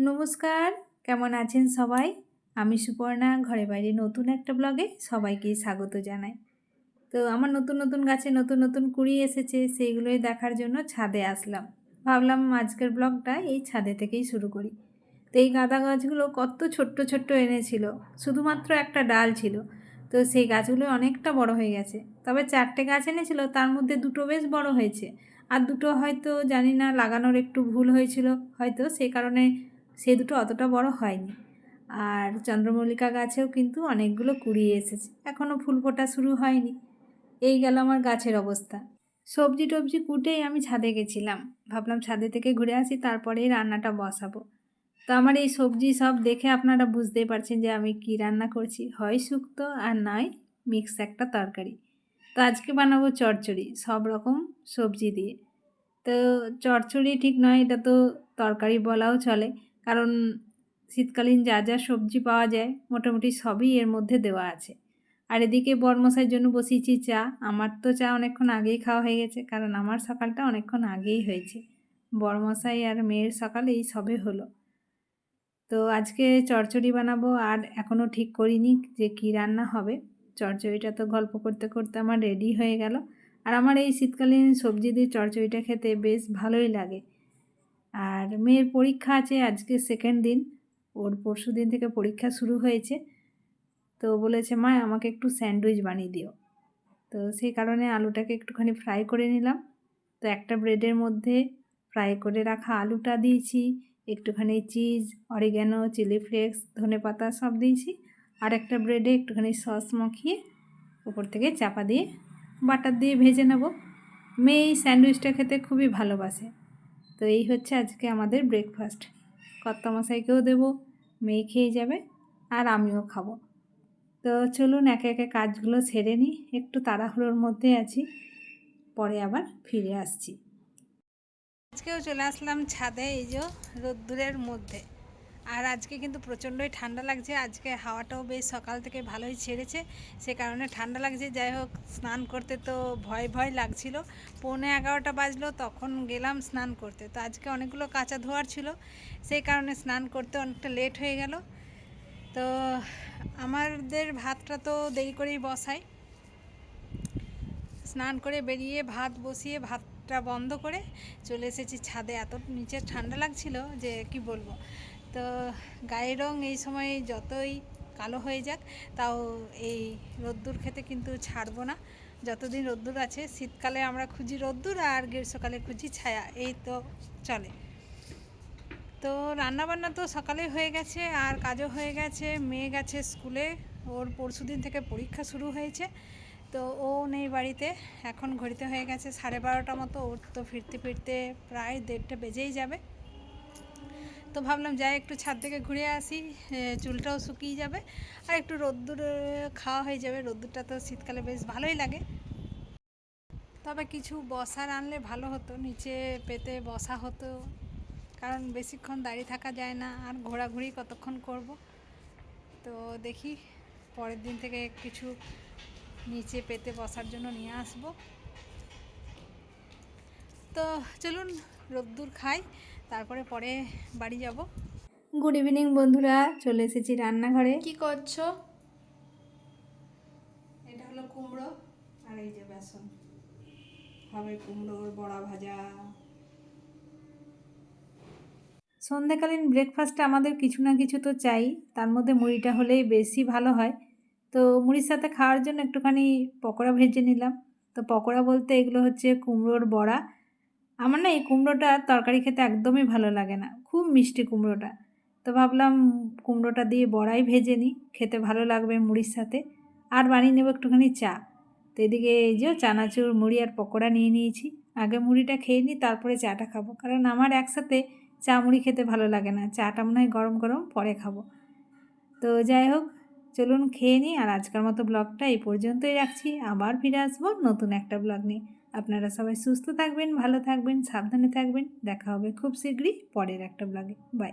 নমস্কার, কেমন আছেন সবাই? আমি সুপর্ণা ঘরে বাইরে নতুন একটা ব্লগে সবাইকে স্বাগত জানাই। তো আমার নতুন নতুন গাছে নতুন নতুন কুড়ি এসেছে, সেইগুলোই দেখার জন্য ছাদে আসলাম। ভাবলাম আজকের ব্লগটা এই ছাদে থেকেই শুরু করি। তো এই গাঁদা গাছগুলো কত ছোট্ট ছোট্ট এনেছিল, শুধুমাত্র একটা ডাল ছিল। তো সেই গাছগুলো অনেকটা বড় হয়ে গেছে। তবে 4টে গাছ এনেছিল, তার মধ্যে 2টো বেশ বড় হয়েছে, আর 2টো হয়তো জানি না লাগানোর একটু ভুল হয়েছিল হয়তো, সেই কারণে সেই 2টো অতটা বড় হয়নি। আর চন্দ্রমল্লিকা গাছেও কিন্তু অনেকগুলো কুড়ি এসেছে, এখনও ফুল ফোটা শুরু হয়নি। এই গেল আমার গাছের অবস্থা। সবজি টবজি কুটেই আমি ছাদে গেছিলাম, ভাবলাম ছাদে থেকে ঘুরে আসি, তারপরেই রান্নাটা বসাবো। তো আমার এই সবজি সব দেখে আপনারা বুঝতেই পারছেন যে আমি কি রান্না করছি, হয় শুক্তো আর নয় মিক্স একটা তরকারি। তো আজকে বানাবো চচ্চড়ি সব রকম সবজি দিয়ে। তো চচ্চড়ি ঠিক নয়, এটা তো তরকারি বলাও চলে, কারণ শীতকালীন যা যা সবজি পাওয়া যায় মোটামুটি সবই এর মধ্যে দেওয়া আছে। আর এদিকে বরমশাইয়ের জন্য বসিয়েছি চা। আমার তো চা অনেকক্ষণ আগেই খাওয়া হয়ে গেছে, কারণ আমার সকালটা অনেকক্ষণ আগেই হয়েছে। বরমশাই আর মেয়ের সকাল এই সবে হলো। তো আজকে চচ্চড়ি বানাবো, আর এখনও ঠিক করিনি যে কী রান্না হবে। চচ্চড়িটা তো গল্প করতে করতে আমার রেডি হয়ে গেল। আর আমার এই শীতকালীন সবজি দিয়ে চচ্চড়িটা খেতে বেশ ভালোই লাগে। আর মেয়ের পরীক্ষা আছে, আজকে সেকেন্ড দিন, ওর পরশু দিন থেকে পরীক্ষা শুরু হয়েছে। তো বলেছে মা আমাকে একটু স্যান্ডউইচ বানিয়ে দিও। তো সেই কারণে আলুটাকে একটুখানি ফ্রাই করে নিলাম। তো একটা ব্রেডের মধ্যে ফ্রাই করে রাখা আলুটা দিয়েছি, একটুখানি চিজ, অরিগ্যানো, চিলি ফ্লেক্স, ধনেপাতা সব দিয়েছি। আর একটা ব্রেডে একটুখানি সস মাখিয়ে উপর থেকে চাপা দিয়ে বাটার দিয়ে ভেজে নেব। মেয়ে এই স্যান্ডউইচটা খেতে খুবই ভালোবাসে। তো এই হচ্ছে আজকে আমাদের ব্রেকফাস্ট। কর্তামশাইকেও দেবো, মেয়ে খেয়ে যাবে আর আমিও খাবো। তো চলুন একে একে কাজগুলো সেরে নিই, একটু তাড়াহুড়োর মধ্যে আছি, পরে আবার ফিরে আসছি। আজকেও চলে আসলাম ছাদে, এই যে রোদ্দুরের মধ্যে। আর আজকে কিন্তু প্রচণ্ডই ঠান্ডা লাগছে, আজকে হাওয়াটাও বেশ সকাল থেকে ভালোই ছেড়েছে, সে কারণে ঠান্ডা লাগছে। যাই হোক, স্নান করতে তো ভয় ভয় লাগছিল। 11:45 বাজলো, তখন গেলাম স্নান করতে। তো আজকে অনেকগুলো কাঁচা ধোয়ার ছিল, সেই কারণে স্নান করতে অনেকটা লেট হয়ে গেল। তো আমাদের ভাতটা তো দেরি করেই বসাই, স্নান করে বেরিয়ে ভাত বসিয়ে ভাতটা বন্ধ করে চলে এসেছি ছাদে। এত নিচে ঠান্ডা লাগছিল যে কি বলবো। তো গায়ের রং এই সময় যতই কালো হয়ে যাক, তাও এই রোদ্দুর খেতে কিন্তু ছাড়বো না যতদিন রোদ্দুর আছে। শীতকালে আমরা খুঁজি রোদ্দুর, আর গ্রীষ্মকালে খুঁজি ছায়া, এই তো চলে। তো রান্নাবান্না তো সকালে হয়ে গেছে, আর কাজও হয়ে গেছে। মেয়ে গেছে স্কুলে, ওর পরশুদিন থেকে পরীক্ষা শুরু হয়েছে। তো ও নেই বাড়িতে, এখন ঘড়িতে হয়ে গেছে 12:30 মতো। ওর তো ফিরতে ফিরতে প্রায় 1:30 বেজেই যাবে। তো ভাবলাম যাই একটু ছাদ থেকে ঘুরে আসি, চুলটাও শুকিয়ে যাবে, আর একটু রোদ্দুর খাওয়া হয়ে যাবে। রোদ্দুরটা তো শীতকালে বেশ ভালোই লাগে। তবে কিছু বসার আনলে ভালো হতো, নিচে পেতে বসা হতো, কারণ বেশিক্ষণ দাঁড়িয়ে থাকা যায় না, আর ঘোরাঘুরি কতক্ষণ করব। তো দেখি পরের দিন থেকে কিছু নিচে পেতে বসার জন্য নিয়ে আসব। তো চলুন রোদ্দুর খাই, তারপরে পরে বাড়ি যাব। গুড ইভিনিং বন্ধুরা, চলে এসেছি রান্নাঘরে। কি করছো? এটা হলো কুমড়ো, আর এই যে বেসন হবে কুমড়োর বড়া ভাজা। সন্ধ্যাকালীন ব্রেকফাস্টে আমাদের কিছু না কিছু তো চাই, তার মধ্যে মুড়িটা হলেই বেশি ভালো হয়। তো মুড়ির সাথে খাওয়ার জন্য একটুখানি পকোড়া ভেজে নিলাম। তো পকোড়া বলতে এগুলো হচ্ছে কুমড়োর বড়া। আমার না এই কুমড়োটা তরকারি খেতে একদমই ভালো লাগে না, খুব মিষ্টি কুমড়োটা। তো ভাবলাম কুমড়োটা দিয়ে বড়াই ভেজে নিই, খেতে ভালো লাগবে মুড়ির সাথে। আর বানিয়ে নেব একটুখানি চা। তো এদিকে এই যে চানাচুর, মুড়ি আর পকোড়া নিয়ে নিয়েছি। আগে মুড়িটা খেয়ে নিই, তারপরে চাটা খাবো, কারণ আমার একসাথে চা মুড়ি খেতে ভালো লাগে না। চাটা মনে হয় গরম গরম পরে খাবো। তো যাই হোক, চলুন খেয়ে নিই। আর আজকের মতো ব্লগটা এই পর্যন্তই রাখছি, আবার ফিরে আসবো নতুন একটা ব্লগ নিয়ে। আপনারা সবাই সুস্থ থাকবেন, ভালো থাকবেন, সাবধানে থাকবেন। দেখা হবে খুব শীঘ্রই পরের একটা ব্লগে। বাই।